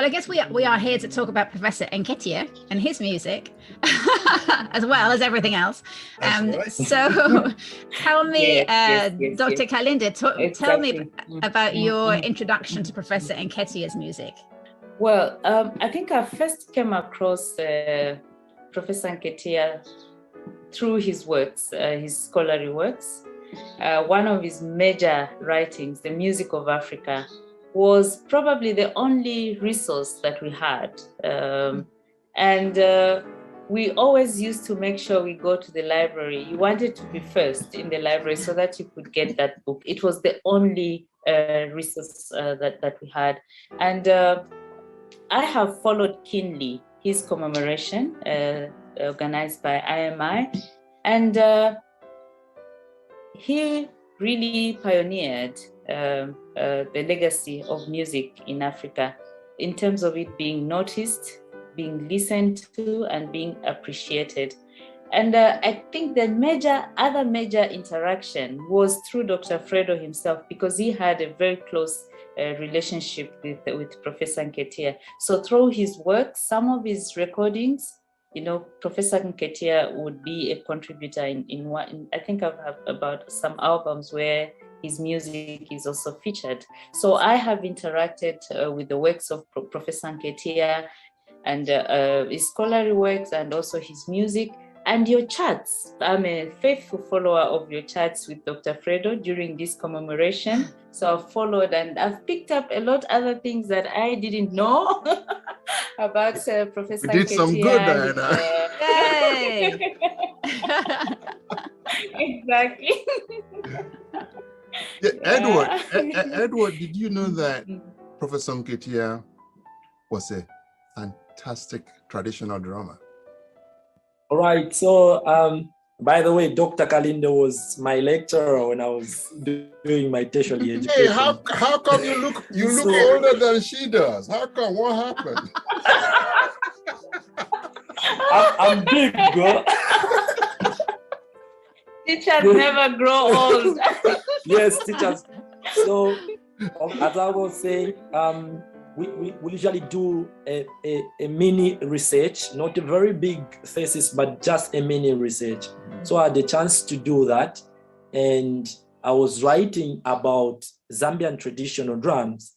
Well, I guess we are here to talk about Professor Nketia and his music, as well as everything else. Right. So, tell me, Yes, Dr. Kalinde, tell me exactly. about your introduction to Professor Nketia's music. Well, I think I first came across Professor Nketia through his works, his scholarly works. One of his major writings, The Music of Africa, was probably the only resource that we had. We always used to make sure we go to the library. You wanted to be first in the library so that you could get that book. It was the only resource that we had. And I have followed keenly his commemoration organized by IMI. And he really pioneered the legacy of music in Africa in terms of it being noticed, being listened to, and being appreciated. And I think the other major interaction was through Dr. Fredo himself, because he had a very close relationship with Professor Nketia. So through his work, some of his recordings, Professor Nketia would be a contributor in one. I think I've had about some albums where his music is also featured. So I have interacted with the works of Professor Nketia and his scholarly works, and also his music and your chats. I'm a faithful follower of your chats with Dr. Fredo during this commemoration. So I've followed and I've picked up a lot of other things that I didn't know about Professor Nketia. You did some good, Diana. Yay! Exactly. Yeah, Edward, did you know that Professor Nketia was a fantastic traditional drummer? All right. So, by the way, Dr. Kalinde was my lecturer when I was doing my tertiary education. Hey, how come you look older than she does? How come? What happened? I'm big, bro. Teachers never grow old. Yes, teachers. So, as I was saying, we usually do a mini research, not a very big thesis, but just a mini research. So I had the chance to do that. And I was writing about Zambian traditional drums.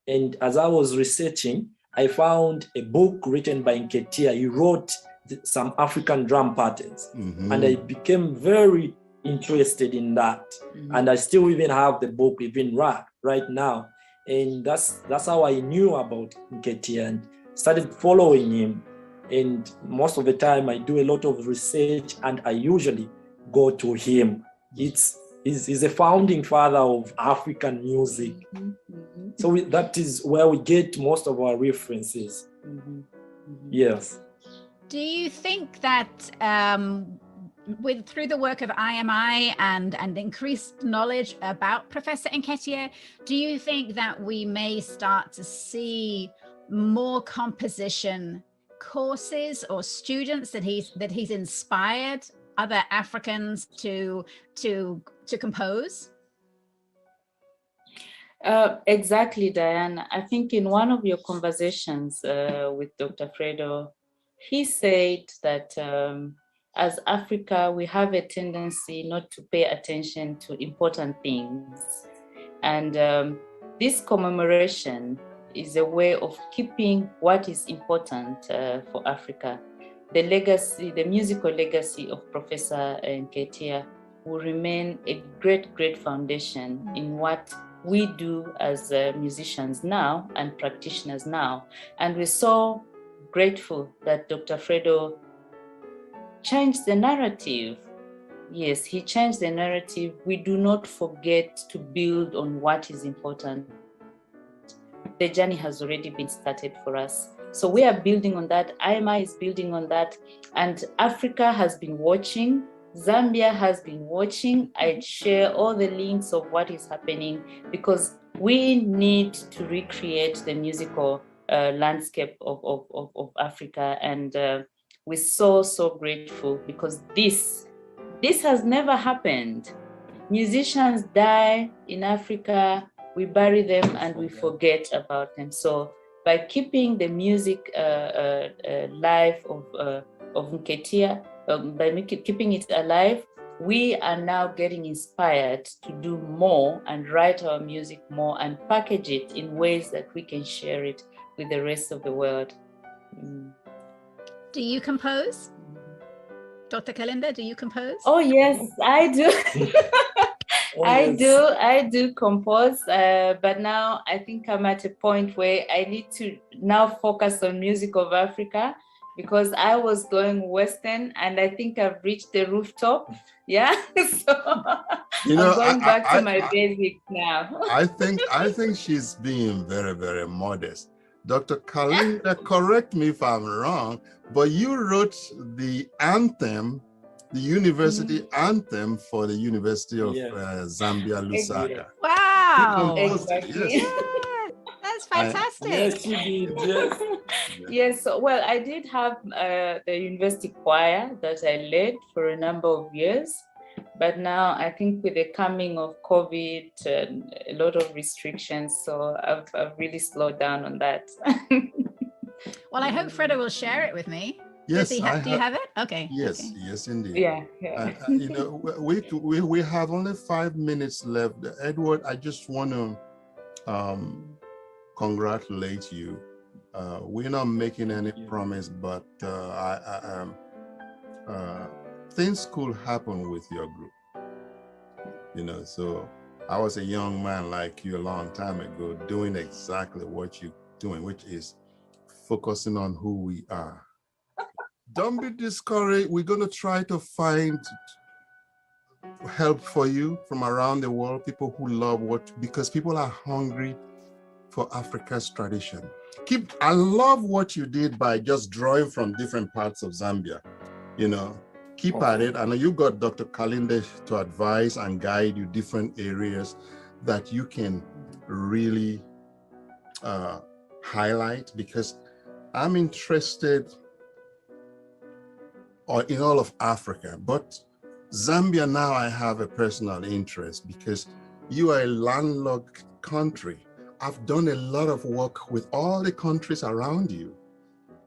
And as I was researching, I found a book written by Nketia. He wrote some African drum patterns. Mm-hmm. And I became very interested in that. Mm-hmm. And I still even have the book even right now. And that's how I knew about Nketia and started following him. And most of the time I do a lot of research and I usually go to him. He's a founding father of African music. Mm-hmm. So that is where we get most of our references. Mm-hmm. Mm-hmm. Yes. Do you think that through the work of IMI and increased knowledge about Professor Nketia, do you think that we may start to see more composition courses or students that he's inspired other Africans to compose? Exactly, Diane. I think in one of your conversations with Dr. Fredo, he said that as Africa, we have a tendency not to pay attention to important things. And this commemoration is a way of keeping what is important for Africa. The legacy, the musical legacy of Professor Nketia will remain a great, great foundation in what we do as musicians now and practitioners now. And we're so grateful that Dr. Fredo changed the narrative. Yes, he changed the narrative. We do not forget to build on what is important. The journey has already been started for us. So we are building on that. IMI is building on that. And Africa has been watching. Zambia has been watching. I share all the links of what is happening because we need to recreate the musical landscape of Africa. And we're so grateful because this has never happened. Musicians die in Africa, we bury them and we forget about them. So by keeping the music live of Nketia, by keeping it alive, we are now getting inspired to do more and write our music more and package it in ways that we can share it with the rest of the world. Do you compose? Dr. Kalinde, do you compose? Oh, yes, I do. Oh, I do compose, but now I think I'm at a point where I need to now focus on music of Africa, because I was going Western and I think I've reached the rooftop. Yeah, so You know, I'm going back to my basics now. I think she's being very, very modest. Dr. Kalinde, correct me if I'm wrong, but you wrote the anthem, the university anthem for the University of Zambia, Lusaka. Wow. Exactly. Yes. Yeah, that's fantastic. Yes, she did. Yes. Yes, well, I did have the university choir that I led for a number of years, but now I think with the coming of COVID and a lot of restrictions, so I've really slowed down on that. Well, I hope Fredo will share it with me. Yes, do you have it? Okay. Yes, okay. yes, indeed. Yeah. You know, we have only 5 minutes left. Edward, I just want to congratulate you. We're not making any promise, but things could happen with your group. You know, so I was a young man like you a long time ago doing exactly what you're doing, which is focusing on who we are. Don't be discouraged. We're going to try to find help for you from around the world, people who love because people are hungry for Africa's tradition. I love what you did by just drawing from different parts of Zambia. You know, keep at it. I know you got Dr. Kalinde to advise and guide you different areas that you can really highlight, because I'm interested in all of Africa, but Zambia now I have a personal interest because you are a landlocked country. I've done a lot of work with all the countries around you.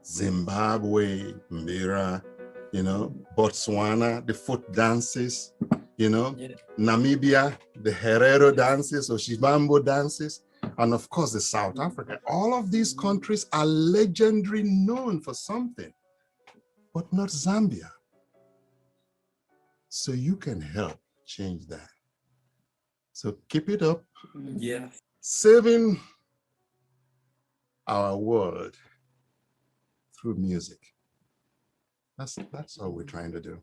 Zimbabwe, Mbira, you know, Botswana, the foot dances, you know, Namibia, the Herero dances or Shibambo dances, and of course the South Africa. All of these countries are legendary, known for something, but not Zambia. So you can help change that. So keep it up. Yeah. Saving our world through music. That's all we're trying to do.